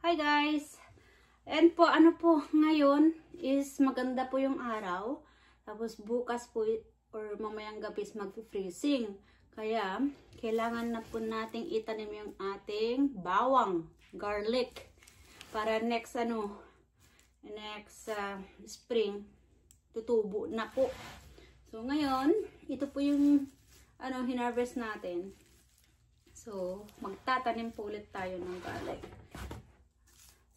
Hi guys! And po, ngayon is maganda po yung araw. Tapos bukas po or mamayang gabi is mag-freezing. Kaya, kailangan na po nating itanim yung ating bawang, garlic. Para next spring, tutubo na po. So ngayon, ito po yung hinarvest natin. So, magtatanim po ulit tayo ng garlic.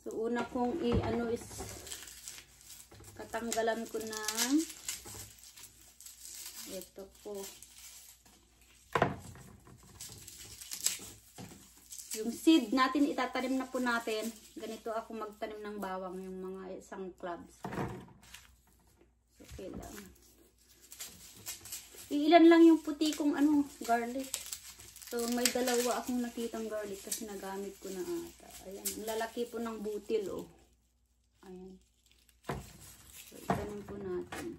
So, una kong is katanggalan ko ng ito po. Yung seed natin, itatanim na po natin. Ganito ako magtanim ng bawang, yung mga isang clubs. So, kailangan. Iilan lang yung puti kong garlic. So, may dalawa akong nakitang garlic kasi nagamit ko na ata. Ayan, ang lalaki po ng butil, oh. Ayan. So, itanim po natin.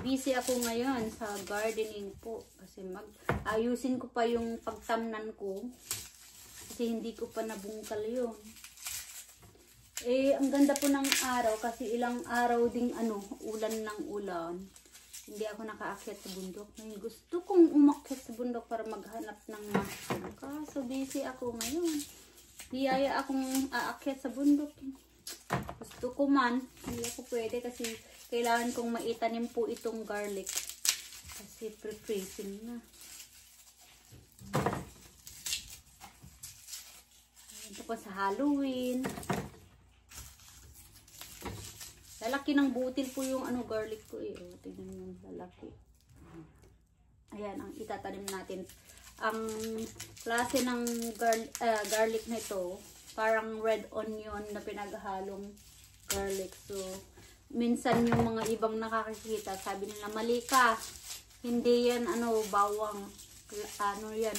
Busy ako ngayon sa gardening po. Kasi ayusin ko pa yung pagtamnan ko. Kasi hindi ko pa nabungkal yun. Ang ganda po ng araw kasi ilang araw ding ulan ng ulan. Hindi ako nakaakyat sa bundok. Ngayon gusto kong umakyat sa bundok para maghanap ng mushroom. Kaso busy ako ngayon. Biyaya akong aakyat sa bundok. Gusto ko man. Hindi ako pwede kasi kailangan kong maitanim po itong garlic. Kasi pre-freezing na. Ito pa sa Halloween. Lalaki ng butil po yung garlic ko eh. O, tignan yung lalaki. Ayan, ang itatanim natin. Ang klase ng garlic na ito, parang red onion na pinaghalong garlic. So, minsan yung mga ibang nakakakita, sabi nila, mali ka. Hindi yan, bawang. Yan,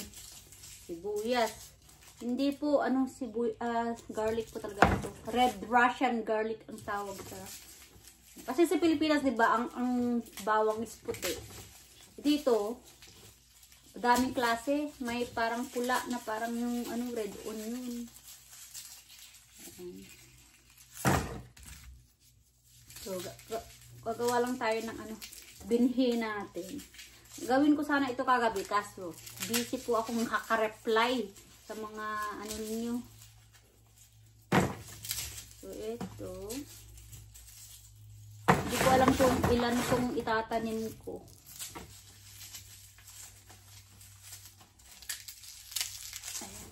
sibuyas. Hindi po, garlic po talaga ito. Red Russian garlic ang tawag sa. Kasi sa Pilipinas, di ba, ang bawang is puti. Dito, daming klase. May parang pula na parang yung red onion. So, gagawa lang tayo ng binhi natin. Gawin ko sana ito kagabi, kaso busy po akong kaka-reply sa mga ninyo. So, ito. Hindi ko alam kung ilan kong itatanim ko. Ayan.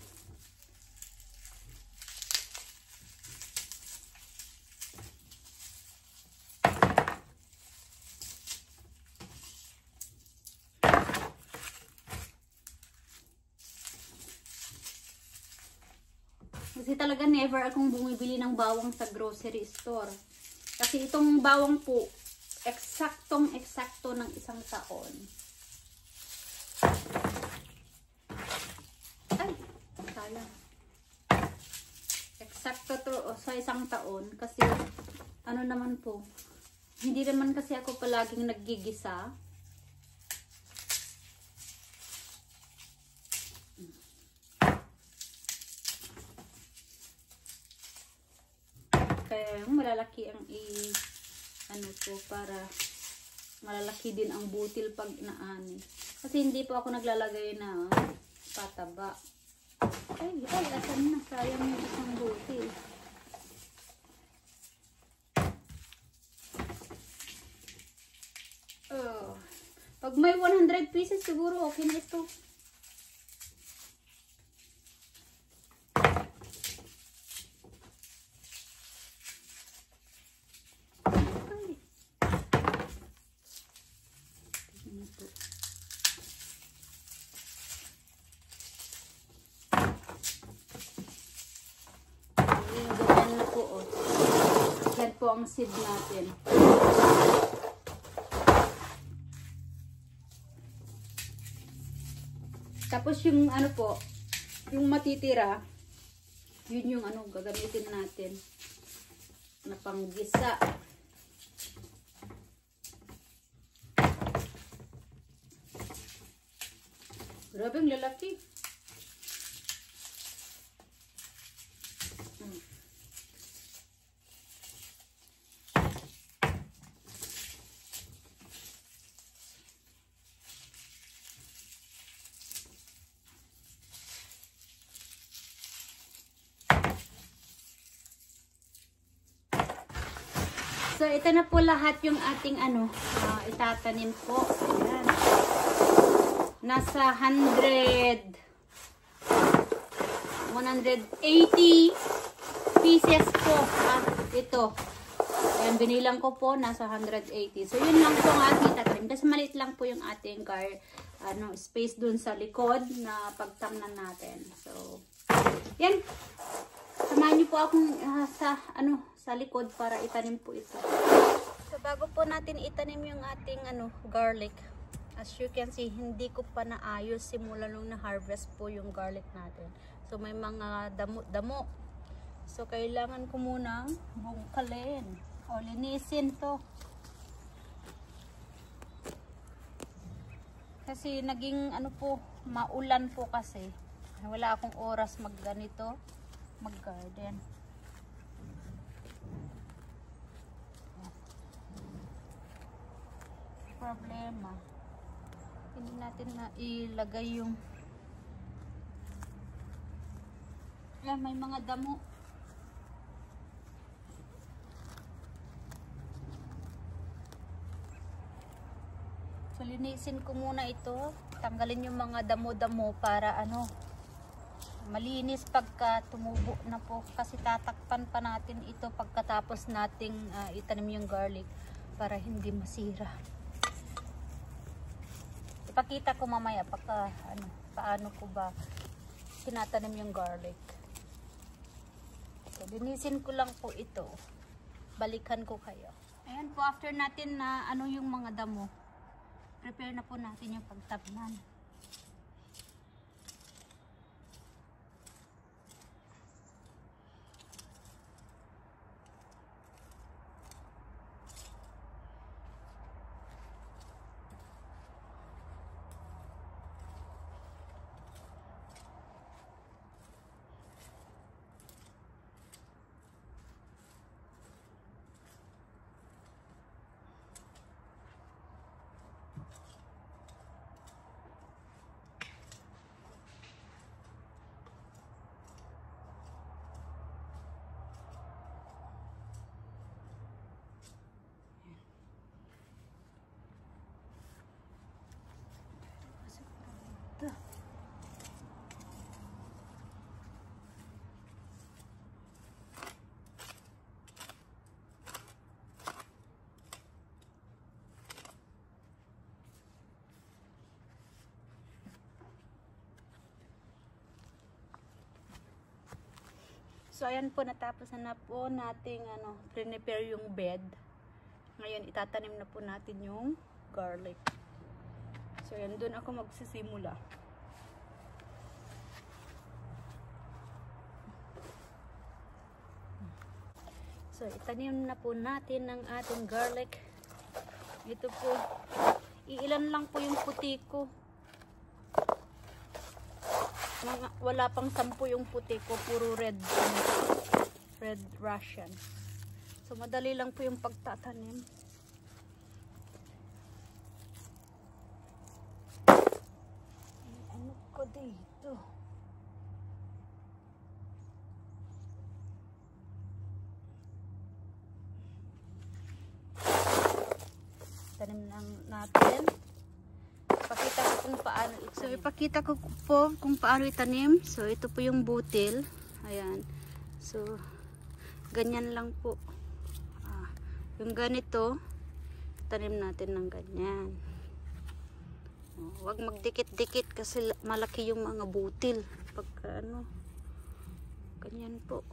Kasi talaga never akong bumibili ng bawang sa grocery store. Kasi itong bawang po, eksaktong-eksakto ng isang taon. Ay, sayang. Eksakto to sa isang taon. Kasi, naman po, hindi naman kasi ako palaging naggigisa. Kaya malalaki ang para malalaki din ang butil pag naani. Kasi hindi po ako naglalagay na pataba. Ay, asan na? Sayang yung isang butil. Pag may 100 pieces siguro okay na ito. Yan po ang seed natin. Tapos yung yung matitira, yun yung gagamitin natin na panggisa. Grabe ang lalaki. So, ito na po lahat yung ating itatanim po. Ayan. Nasa 180 pieces po. Ito. Ayan, binilang ko po, nasa 180. So, yun lang po ang ating itatanim. Kasi maliit lang po yung ating space dun sa likod na pagtamnan natin. So, yan. Samahan niyo po akong sa likod para itanim po ito. So, bago po natin itanim yung ating garlic, as you can see, hindi ko pa naayos simula nung na-harvest po yung garlic natin. So, may mga damo-damo. So, kailangan ko munang bungkalin o linisin to. Kasi naging maulan po kasi. Wala akong oras mag-garden. Problema. Hindi natin na ilagay yung may mga damo. So, linisin ko muna ito. Tanggalin yung mga damo-damo para malinis pagka tumubo na po. Kasi tatakpan pa natin ito pagkatapos nating itanim yung garlic para hindi masira. Ipakita ko mamaya paano ko ba tinatanim yung garlic. So, linisin ko lang po ito. Balikan ko kayo. Ayan po, after natin na yung mga damo, prepare na po natin yung pagtabnan. So, ayan po, natapos na po nating prepare yung bed. Ngayon, itatanim na po natin yung garlic. So, ayan, doon ako magsisimula. So, itanim na po natin ang ating garlic. Ito po, iilan lang po yung puti ko. Wala pang 10 yung puti ko, puro red Russian. So, madali lang po yung pagtatanim. Ano ko dito? Tanim lang natin. Pakita ko kung paano itanim. So, ipakita ko po kung paano itanim. So, ito po yung butil. Ayan. So, ganyan lang po. Yung ganito, tanim natin ng ganyan. Huwag magdikit-dikit kasi malaki yung mga butil. Pagka ganyan po.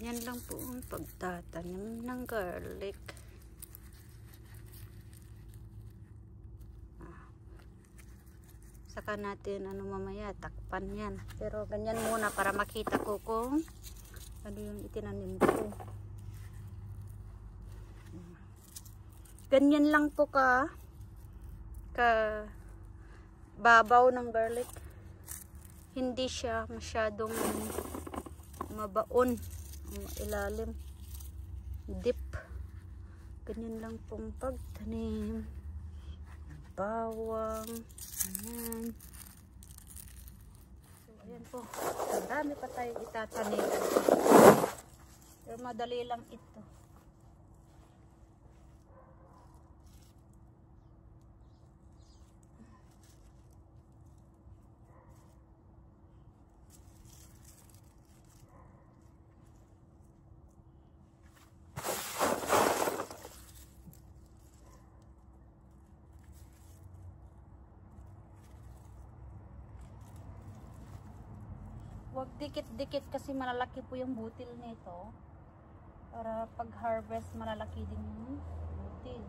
Yan lang po ang pagtatanim ng garlic. Saka natin mamaya takpan yan. Pero ganyan muna para makita ko kung ano yung itinanim ko. Ganyan lang po ka babaw ng garlic. Hindi siya masyadong mabaon. Ilalim, deep. Ganyan lang pong pagtanim. Bawang, ayan. Ayan po. Ang dami pa tayong itatanim. Pero madali lang ito. Huwag dikit-dikit kasi malalaki po yung butil nito. Para pag harvest malalaki din yung butil.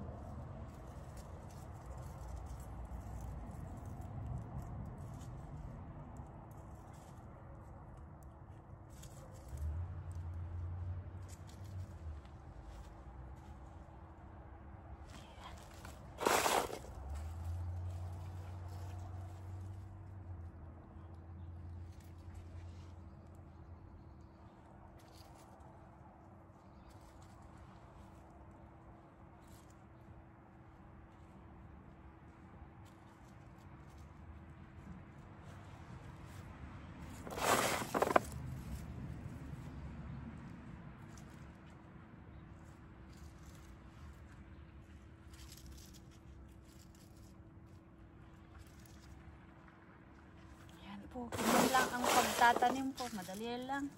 Po, ganyan lang ang pagtatanim po, madali lang.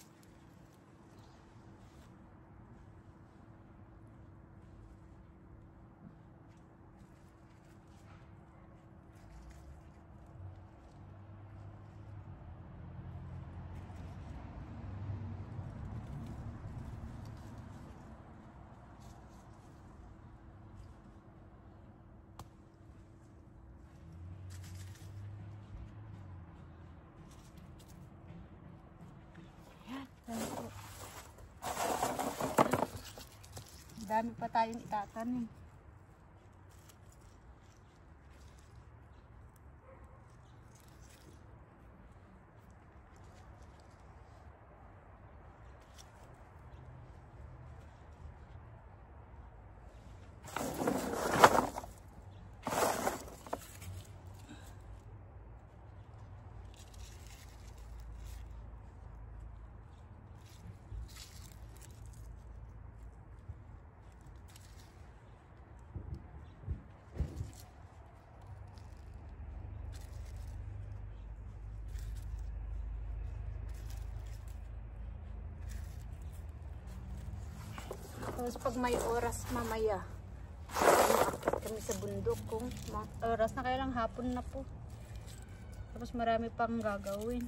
Dami pa tayong itatanim. Tapos pag may oras mamaya, akit kami sa bundok kung oras na, kaya lang hapon na po. Tapos marami pang gagawin.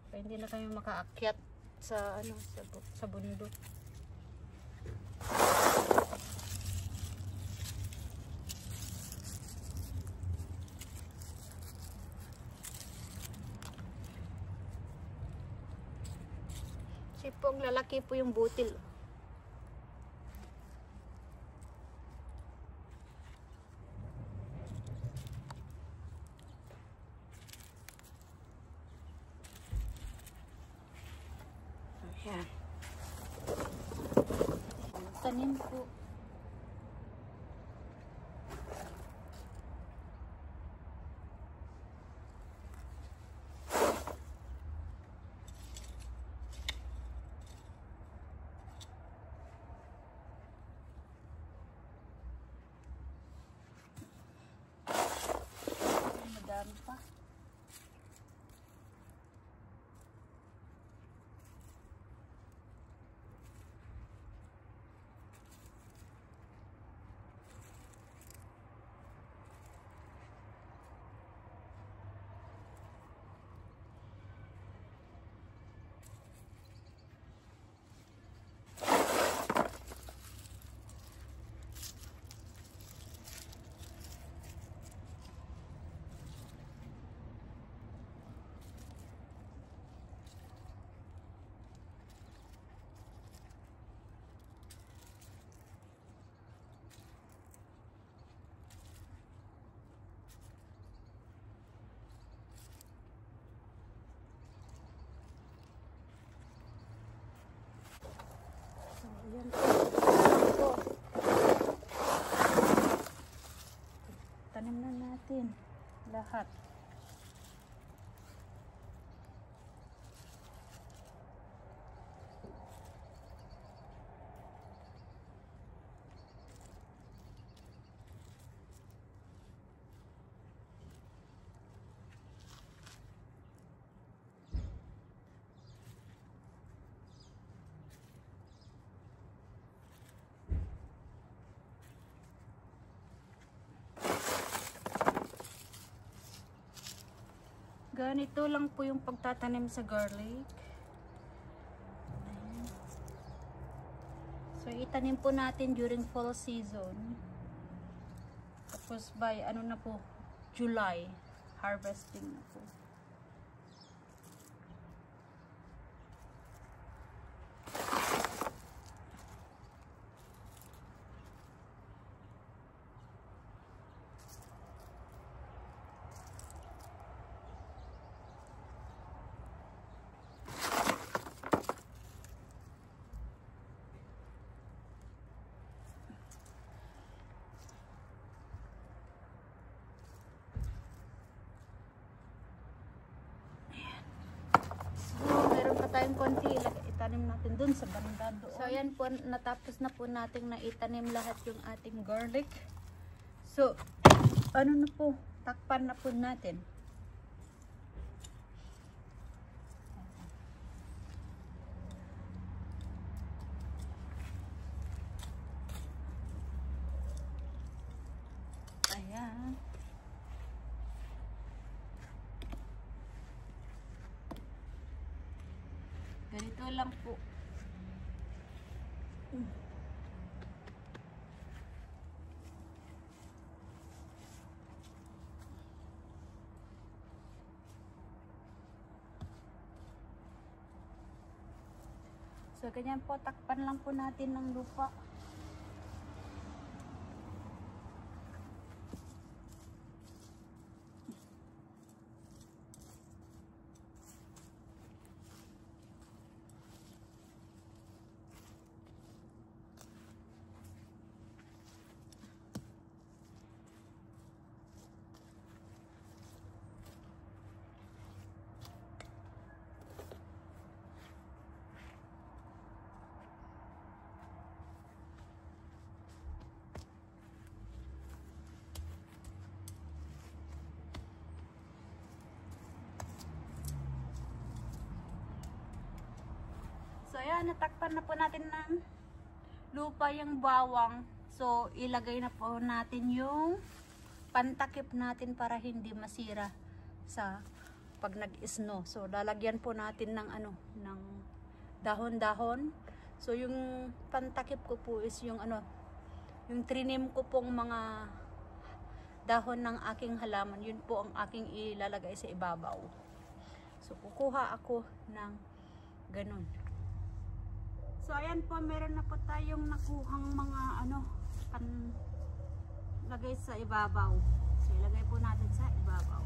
Kaya hindi na kami makaakyat sa sa bundok. Pong lalaki po yung butil. Ayan. Tanim po. Pa. Ayan po. Tanim na natin lahat. Ganito lang po yung pagtatanim sa garlic. So, itanim po natin during fall season. Tapos by ano na po, July, harvesting na po. Tayong konti, itanim natin dun sa banda doon. So ayan po, natapos na po natin na itanim lahat yung ating garlic. So ano na po, takpan na po natin. Ayan. Ganito lang po. So, ganyan po. Takpan lang po natin ng lupa. So, ayan, natakpan na po natin ng lupa yung bawang. So, ilagay na po natin yung pantakip natin para hindi masira sa pag nag-snow. So, lalagyan po natin ng ano, ng dahon-dahon. So, yung pantakip ko po is yung ano, yung trinim ko pong mga dahon ng aking halaman. Yun po ang aking ilalagay sa ibabaw. So, kukuha ako ng ganun. So, ayan po, meron na po tayong nakuhang mga ano, lagay sa ibabaw. So, ilagay po natin sa ibabaw.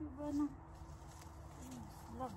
Diba na? Slag.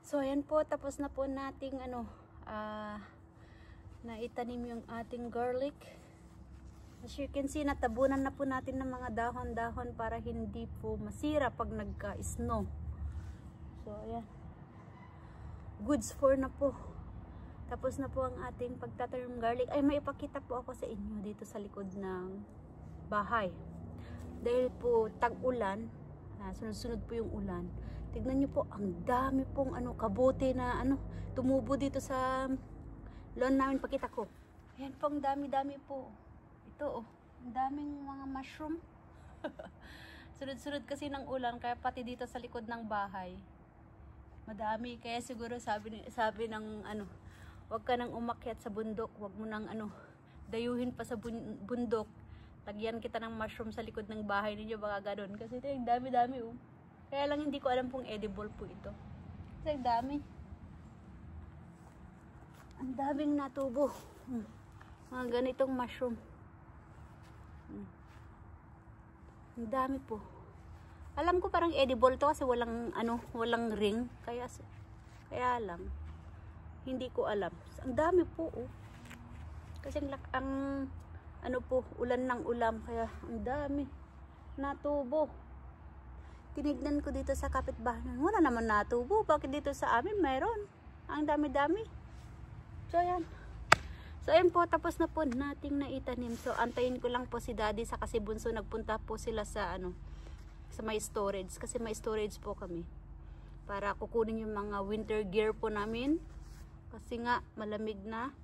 So ayan po, tapos na po nating naitanim yung ating garlic. As you can see, natabunan na po natin ng mga dahon-dahon para hindi po masira pag nagka-snow. So ayan, goods for na po. Tapos na po ang ating pagtatanim ng garlic. Ay, may ipakita po ako sa inyo dito sa likod ng bahay. Dahil po tag-ulan, sunod-sunod po yung ulan. Tignan nyo po, ang dami pong kabote na tumubo dito sa lawn namin. Pakita ko. Ayan po, ang dami-dami po. Ito ang daming mga mushroom. Sunod-sunod kasi ng ulan, kaya pati dito sa likod ng bahay madami. Kaya siguro sabi ng wag ka nang umakyat sa bundok, wag mo nang dayuhin pa sa bundok. Lagyan kita ng mushroom sa likod ng bahay ninyo, baka gano'n. Kasi ito, ang dami-dami Kaya lang hindi ko alam kung edible po ito. Kasi ang dami. Ang daming natubo. Mga ganitong mushroom. Ang dami po. Alam ko parang edible to kasi walang ring. Kaya lang hindi ko alam. Ang dami po Kasi ang ulan ng ulam, kaya ang dami natubo. Tinignan ko dito sa kapitbahay, wala naman natubo. Bakit dito sa amin mayroon? Ang dami-dami. So ayan. So ayan po, tapos na po nating naitanim. So antayin ko lang po si Daddy sa kasi bunso, nagpunta po sila sa sa may storage, kasi may storage po kami para kukunin yung mga winter gear po namin kasi nga malamig na.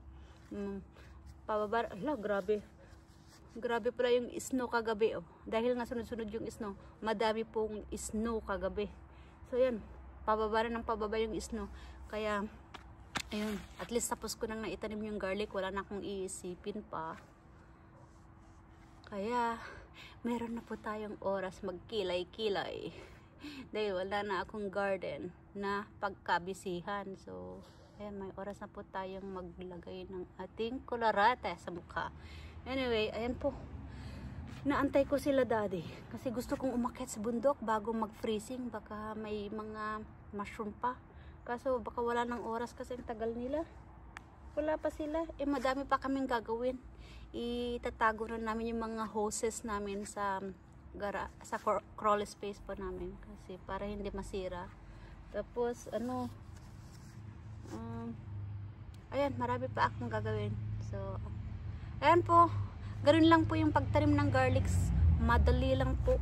Pababa, grabe pala yung snow kagabi dahil nga sunod-sunod yung snow, madami pong snow kagabi. So yan, pababa yung snow, kaya ayun, at least tapos ko nang naitanim yung garlic, wala na akong iisipin pa. Kaya meron na po tayong oras magkilay-kilay dahil wala na akong garden na pagkabisihan. So ayan, may oras na po tayong maglagay ng ating kolorate sa mukha. Anyway, ayan po, naantay ko sila Daddy kasi gusto kong umakyat sa bundok bago mag-freezing. Baka may mga mushroom pa, kaso baka wala ng oras kasi ang tagal nila. Wala pa sila, madami pa kaming gagawin. Itatago na namin yung mga hoses namin sa crawl space po namin kasi para hindi masira. Tapos ayan, marami pa akong gagawin. So ayan po, ganoon lang po yung pagtanim ng garlics. Madali lang po.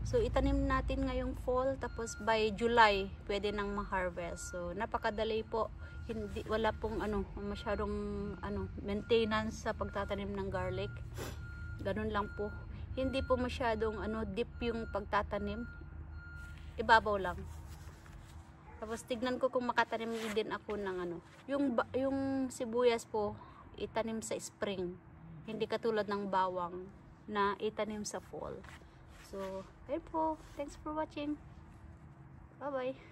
So itanim natin ngayong fall, tapos by July pwede nang ma-harvest. So napakadali po. Wala pong masyadong maintenance sa pagtatanim ng garlic. Ganun lang po. Hindi po masyadong deep yung pagtatanim. Ibabaw lang. Tapos tignan ko kung makatanim din ako ng yung sibuyas po itanim sa spring. Hindi katulad ng bawang na itanim sa fall. So, ayun po. Thanks for watching. Bye-bye.